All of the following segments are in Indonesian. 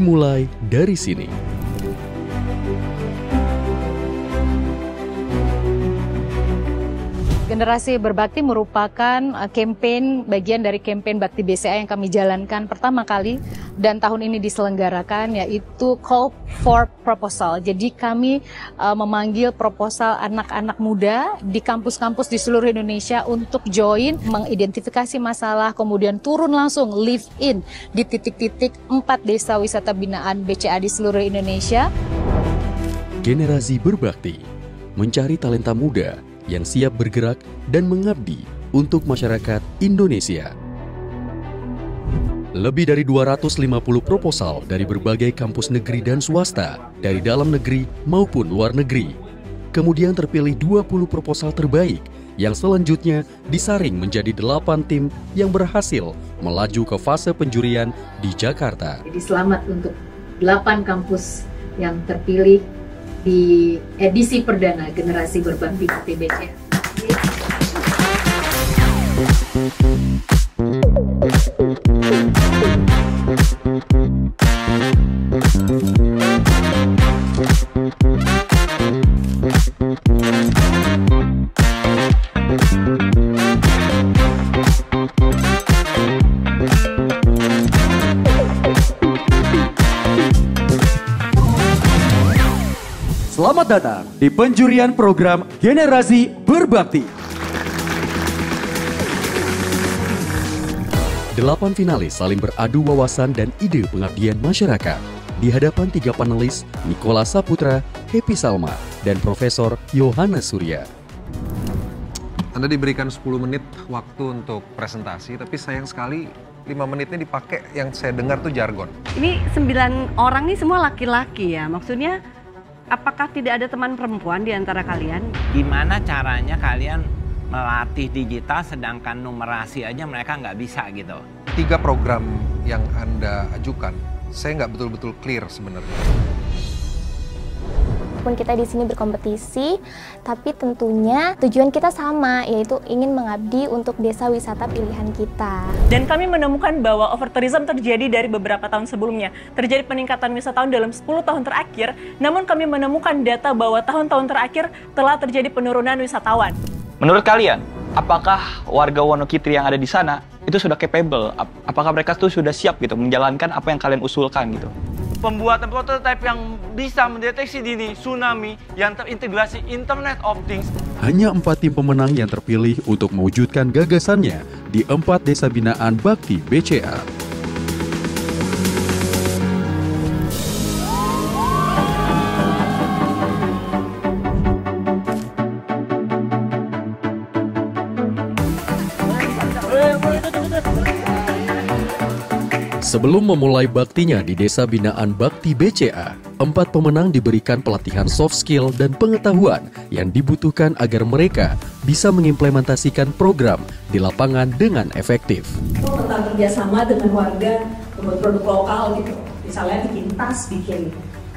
dimulai dari sini. Generasi Berbakti merupakan bagian dari kampanye Bakti BCA yang kami jalankan pertama kali dan tahun ini diselenggarakan, yaitu Call for Proposal. Jadi kami memanggil proposal anak-anak muda di kampus-kampus di seluruh Indonesia untuk join, mengidentifikasi masalah, kemudian turun langsung live in di titik-titik 4 desa wisata binaan BCA di seluruh Indonesia. Generasi Berbakti mencari talenta muda yang siap bergerak dan mengabdi untuk masyarakat Indonesia. Lebih dari 250 proposal dari berbagai kampus negeri dan swasta, dari dalam negeri maupun luar negeri. Kemudian terpilih 20 proposal terbaik yang selanjutnya disaring menjadi 8 tim yang berhasil melaju ke fase penjurian di Jakarta. Jadi selamat untuk 8 kampus yang terpilih di edisi perdana Generasi Berbakti Bakti BCA. Selamat datang di penjurian program Generasi Berbakti. 8 finalis saling beradu wawasan dan ide pengabdian masyarakat di hadapan 3 panelis Nikola Saputra, Happy Salma, dan Profesor Yohanes Surya. Anda diberikan 10 menit waktu untuk presentasi, tapi sayang sekali 5 menitnya dipakai yang saya dengar tuh jargon. Ini 9 orang nih semua laki-laki ya, maksudnya apakah tidak ada teman perempuan di antara kalian? Gimana caranya kalian melatih digital sedangkan numerasi aja mereka nggak bisa gitu? 3 program yang Anda ajukan, saya nggak betul-betul clear sebenarnya. Walaupun kita di sini berkompetisi, tapi tentunya tujuan kita sama, yaitu ingin mengabdi untuk desa wisata pilihan kita. Dan kami menemukan bahwa overtourism terjadi dari beberapa tahun sebelumnya. Terjadi peningkatan wisatawan dalam 10 tahun terakhir, namun kami menemukan data bahwa tahun-tahun terakhir telah terjadi penurunan wisatawan. Menurut kalian, apakah warga Wonokitri yang ada di sana itu sudah capable? Apakah mereka tuh sudah siap gitu menjalankan apa yang kalian usulkan gitu? Pembuatan prototipe yang bisa mendeteksi dini tsunami yang terintegrasi Internet of Things. Hanya 4 tim pemenang yang terpilih untuk mewujudkan gagasannya di 4 desa binaan Bakti BCA. Sebelum memulai baktinya di Desa Binaan Bakti BCA, 4 pemenang diberikan pelatihan soft skill dan pengetahuan yang dibutuhkan agar mereka bisa mengimplementasikan program di lapangan dengan efektif. Tentang kerjasama dengan warga, membuat produk lokal gitu. Misalnya bikin tas, bikin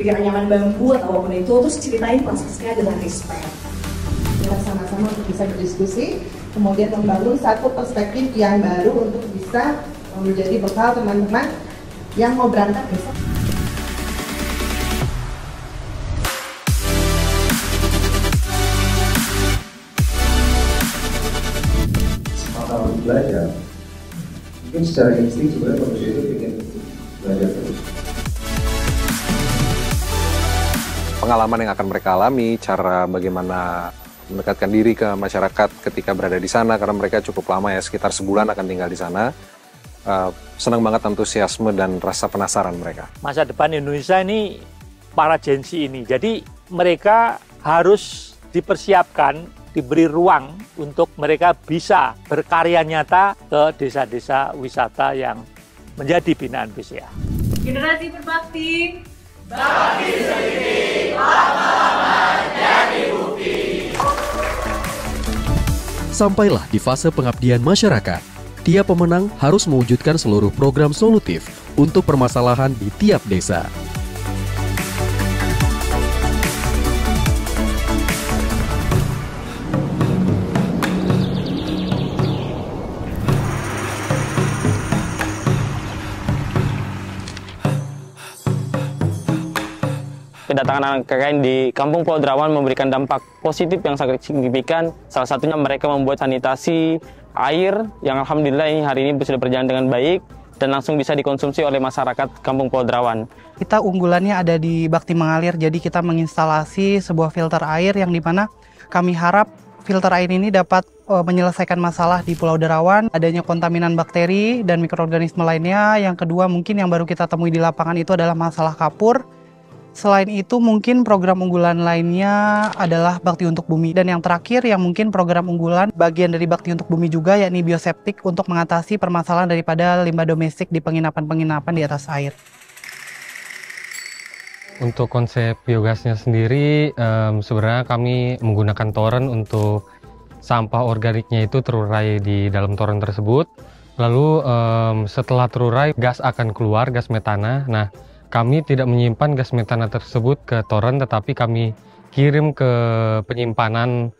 anyaman bambu atau apapun itu, terus ceritain prosesnya dengan respect. Kita sama-sama untuk bisa berdiskusi, kemudian membangun satu perspektif yang baru untuk bisa menjadi bekal teman-teman yang mau berangkat besok. Kalau belajar, mungkin secara insting sebenarnya manusia itu ingin belajar terus. Pengalaman yang akan mereka alami, cara bagaimana mendekatkan diri ke masyarakat ketika berada di sana, karena mereka cukup lama ya, sekitar sebulan akan tinggal di sana. Senang banget antusiasme dan rasa penasaran mereka. Masa depan Indonesia ini para Gen Z ini, jadi mereka harus dipersiapkan, diberi ruang untuk mereka bisa berkarya nyata ke desa-desa wisata yang menjadi binaan BCA. Generasi Berbakti, bakti sendiri, lama-lama jadi bukti. Sampailah di fase pengabdian masyarakat. Tiap pemenang harus mewujudkan seluruh program solutif untuk permasalahan di tiap desa. kedatangan anak KKN di Kampung Pulau Derawan memberikan dampak positif yang sangat signifikan. Salah satunya mereka membuat sanitasi air yang alhamdulillah ini hari ini sudah berjalan dengan baik dan langsung bisa dikonsumsi oleh masyarakat Kampung Pulau Derawan. Kita unggulannya ada di Bakti Mengalir, jadi kita menginstalasi sebuah filter air yang dimana kami harap filter air ini dapat menyelesaikan masalah di Pulau Derawan, adanya kontaminan bakteri dan mikroorganisme lainnya. Yang kedua mungkin yang baru kita temui di lapangan itu adalah masalah kapur. Selain itu mungkin program unggulan lainnya adalah Bakti untuk Bumi. Dan yang terakhir yang mungkin program unggulan bagian dari Bakti untuk Bumi juga yakni bioseptik untuk mengatasi permasalahan daripada limbah domestik di penginapan-penginapan di atas air. Untuk konsep biogasnya sendiri sebenarnya kami menggunakan toren untuk sampah organiknya itu terurai di dalam toren tersebut. Lalu setelah terurai gas akan keluar, gas metana. Nah, kami tidak menyimpan gas metana tersebut ke toren, tetapi kami kirim ke penyimpanan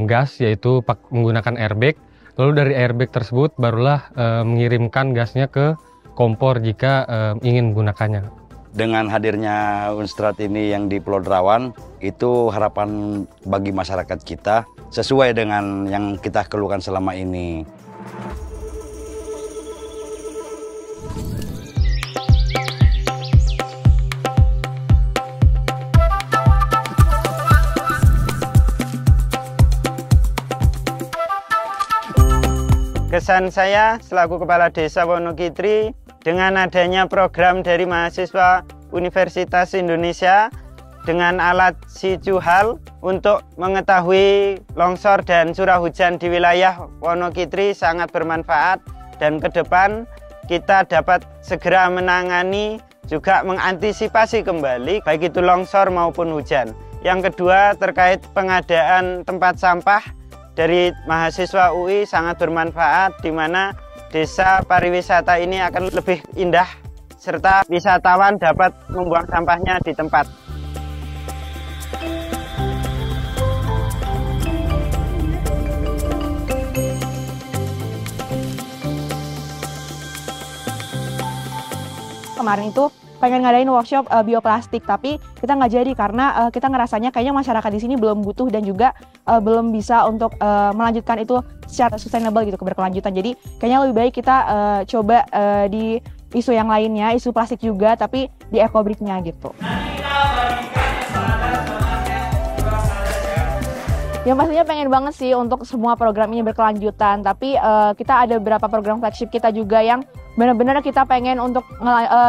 gas, yaitu menggunakan airbag. Lalu dari airbag tersebut barulah mengirimkan gasnya ke kompor jika ingin menggunakannya. Dengan hadirnya Unstrat ini yang di Pulau Derawan, itu harapan bagi masyarakat kita sesuai dengan yang kita keluhkan selama ini. Kesan saya selaku Kepala Desa Wonokitri dengan adanya program dari mahasiswa Universitas Indonesia dengan alat Sicuhal untuk mengetahui longsor dan curah hujan di wilayah Wonokitri sangat bermanfaat, dan ke depan kita dapat segera menangani juga mengantisipasi kembali baik itu longsor maupun hujan. Yang kedua terkait pengadaan tempat sampah dari mahasiswa UI sangat bermanfaat, di mana desa pariwisata ini akan lebih indah serta wisatawan dapat membuang sampahnya di tempat. Kemarin itu pengen ngadain workshop bioplastik, tapi kita nggak jadi karena kita ngerasanya kayaknya masyarakat di sini belum butuh dan juga belum bisa untuk melanjutkan itu secara sustainable gitu, berkelanjutan. Jadi kayaknya lebih baik kita coba di isu yang lainnya, isu plastik juga, tapi di ecobrick-nya gitu. Yang pastinya pengen banget sih untuk semua program ini berkelanjutan, tapi kita ada beberapa program flagship kita juga yang benar-benar kita pengen untuk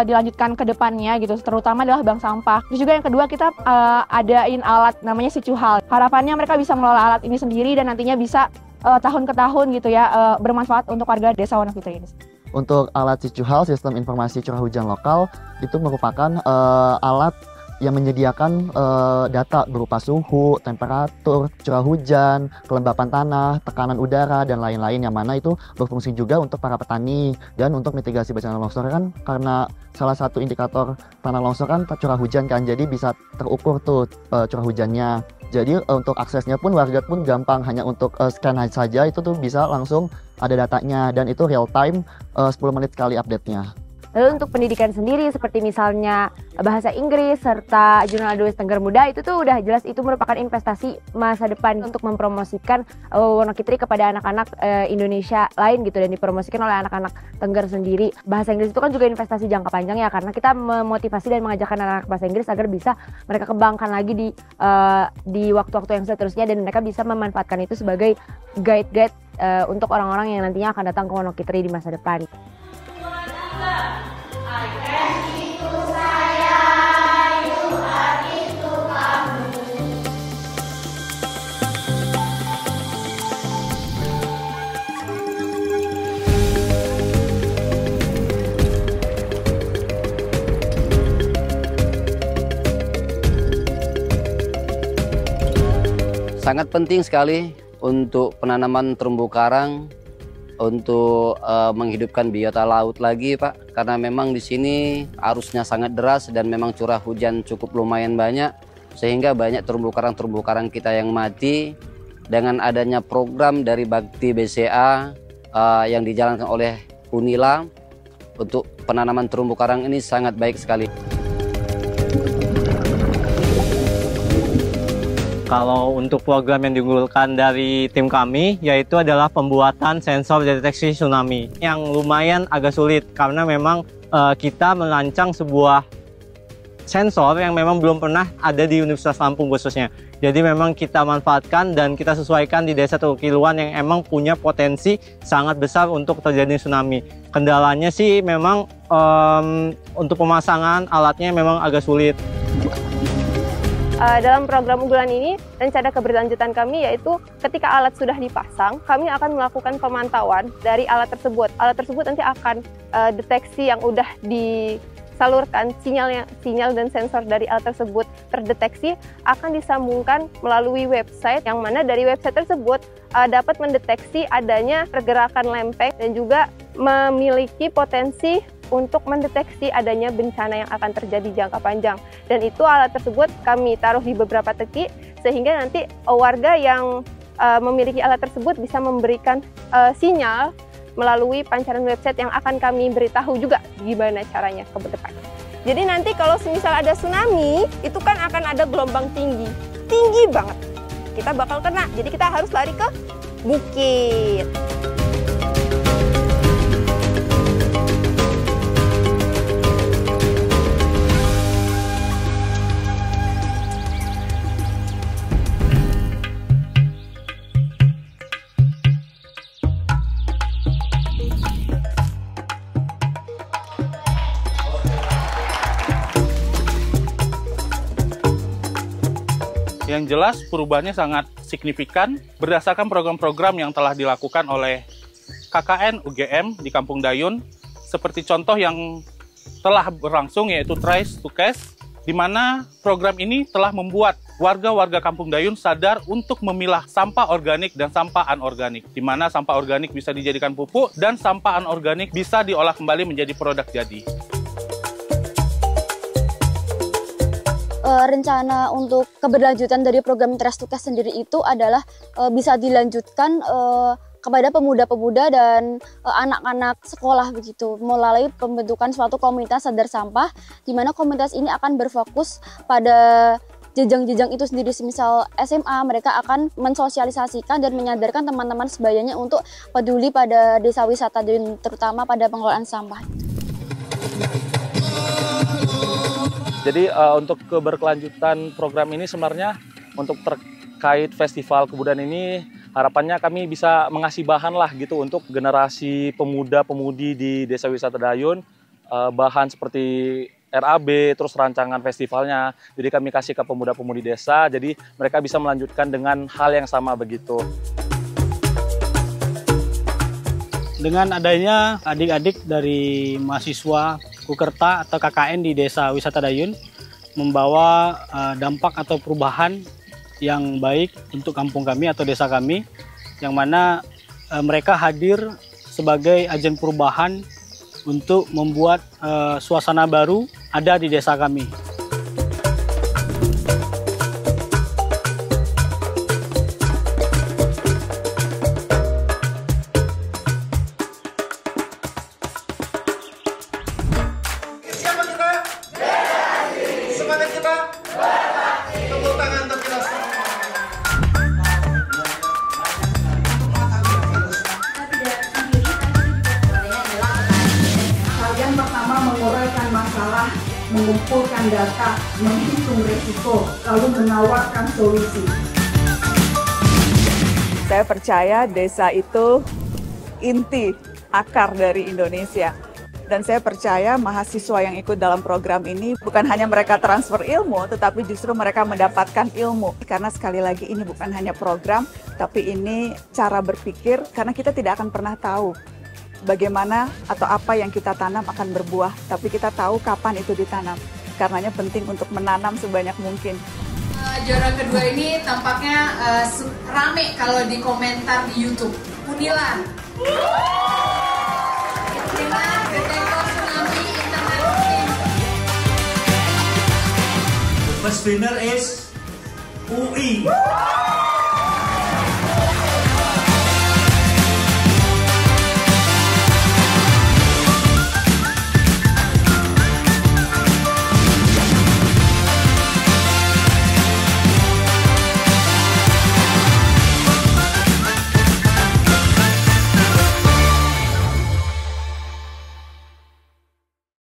dilanjutkan ke depannya gitu, terutama adalah bank sampah. Terus juga yang kedua kita adain alat namanya Sicuhal. Harapannya mereka bisa mengelola alat ini sendiri dan nantinya bisa tahun ke tahun gitu ya bermanfaat untuk warga Desa Wonokitri ini. Untuk alat Sicuhal, sistem informasi curah hujan lokal, itu merupakan alat yang menyediakan data berupa suhu, temperatur, curah hujan, kelembapan tanah, tekanan udara, dan lain-lain, yang mana itu berfungsi juga untuk para petani dan untuk mitigasi bencana longsor kan, karena salah satu indikator tanah longsor kan curah hujan kan, jadi bisa terukur tuh curah hujannya. Jadi untuk aksesnya pun warga pun gampang, hanya untuk scan saja itu tuh bisa langsung ada datanya, dan itu real time 10 menit sekali update-nya. Lalu untuk pendidikan sendiri seperti misalnya bahasa Inggris serta jurnal Dewes Tengger Muda, itu tuh udah jelas itu merupakan investasi masa depan untuk mempromosikan Wonokitri kepada anak-anak Indonesia lain gitu, dan dipromosikan oleh anak-anak Tengger sendiri. Bahasa Inggris itu kan juga investasi jangka panjang ya, karena kita memotivasi dan mengajarkan anak-anak bahasa Inggris agar bisa mereka kembangkan lagi di waktu-waktu yang seterusnya, dan mereka bisa memanfaatkan itu sebagai guide-guide untuk orang-orang yang nantinya akan datang ke Wonokitri di masa depan. Sangat penting sekali untuk penanaman terumbu karang untuk menghidupkan biota laut lagi, Pak, karena memang di sini arusnya sangat deras dan memang curah hujan cukup lumayan banyak, sehingga banyak terumbu karang kita yang mati. Dengan adanya program dari Bakti BCA yang dijalankan oleh Unila untuk penanaman terumbu karang ini sangat baik sekali. Kalau untuk program yang diunggulkan dari tim kami, yaitu adalah pembuatan sensor deteksi tsunami yang lumayan agak sulit karena memang kita merancang sebuah sensor yang memang belum pernah ada di Universitas Lampung khususnya. Jadi memang kita manfaatkan dan kita sesuaikan di Desa Teluk Kiluan yang emang punya potensi sangat besar untuk terjadi tsunami. Kendalanya sih memang untuk pemasangan alatnya memang agak sulit. Dalam program unggulan ini, rencana keberlanjutan kami yaitu ketika alat sudah dipasang, kami akan melakukan pemantauan dari alat tersebut. Alat tersebut nanti akan deteksi yang udah disalurkan, sinyal dan sensor dari alat tersebut terdeteksi, akan disambungkan melalui website, yang mana dari website tersebut dapat mendeteksi adanya pergerakan lempeng dan juga memiliki potensi untuk mendeteksi adanya bencana yang akan terjadi jangka panjang. Dan itu alat tersebut kami taruh di beberapa teki, sehingga nanti warga yang memiliki alat tersebut bisa memberikan sinyal melalui pancaran website yang akan kami beritahu juga gimana caranya ke depan. Jadi nanti kalau semisal ada tsunami, itu kan akan ada gelombang tinggi banget. Kita bakal kena, jadi kita harus lari ke bukit. Yang jelas perubahannya sangat signifikan berdasarkan program-program yang telah dilakukan oleh KKN UGM di Kampung Dayun, seperti contoh yang telah berlangsung yaitu Trace to Cash, di mana program ini telah membuat warga-warga Kampung Dayun sadar untuk memilah sampah organik dan sampah anorganik, di mana sampah organik bisa dijadikan pupuk dan sampah anorganik bisa diolah kembali menjadi produk jadi. Rencana untuk keberlanjutan dari program Trace to Cash sendiri itu adalah bisa dilanjutkan kepada pemuda-pemuda dan anak-anak sekolah begitu, melalui pembentukan suatu komunitas sadar sampah, di mana komunitas ini akan berfokus pada jenjang-jenjang itu sendiri. Semisal SMA, mereka akan mensosialisasikan dan menyadarkan teman-teman sebayanya untuk peduli pada desa wisata dan terutama pada pengelolaan sampah. Jadi untuk keberkelanjutan program ini sebenarnya untuk terkait festival kebudayaan ini harapannya kami bisa mengasih bahan lah gitu untuk generasi pemuda-pemudi di Desa Wisata Dayun, bahan seperti RAB, terus rancangan festivalnya. Jadi kami kasih ke pemuda-pemudi desa, jadi mereka bisa melanjutkan dengan hal yang sama begitu. Dengan adanya adik-adik dari mahasiswa Kukerta atau KKN di Desa Wisata Dayun membawa dampak atau perubahan yang baik untuk kampung kami atau desa kami, yang mana mereka hadir sebagai agen perubahan untuk membuat suasana baru ada di desa kami. Mengumpulkan data, menghitung risiko, lalu menawarkan solusi. Saya percaya desa itu inti akar dari Indonesia. Dan saya percaya mahasiswa yang ikut dalam program ini bukan hanya mereka transfer ilmu, tetapi justru mereka mendapatkan ilmu. Karena sekali lagi ini bukan hanya program, tapi ini cara berpikir, karena kita tidak akan pernah tahu bagaimana atau apa yang kita tanam akan berbuah, tapi kita tahu kapan itu ditanam. Karenanya penting untuk menanam sebanyak mungkin. Juara kedua ini tampaknya rame kalau di komentar di YouTube. Unilan. Dengan detektor tsunami internet moving. The first winner is UI.